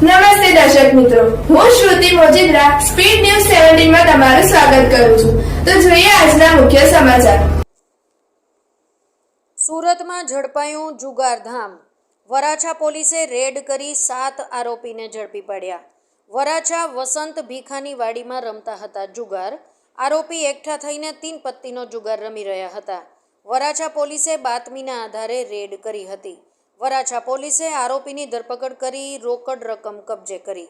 નમસ્તે દર્શક મિત્રો, હું શ્રુતિ મોજીદ્રા સ્પીડ ન્યૂઝ 17 માં તમારું સ્વાગત કરું છું. તો જોઈએ આજના મુખ્ય સમાચાર. સુરતમાં ઝડપાયું જુગારધામ. વરાછા પોલીસે રેડ કરી 7 આરોપીને ઝડપી પાડ્યા. વરાછા વસંત ભીખાની વાડીમાં રમતા હતા જુગાર. આરોપી એકઠા થઈને 3 પત્તીનો જુગાર રમી રહ્યા હતા. વરાછા પોલીસે બાતમીના આધારે રેડ કરી હતી. વરાછા પોલીસે આરોપીની ધરપકડ કરી રોકડ રકમ કબજે કરી.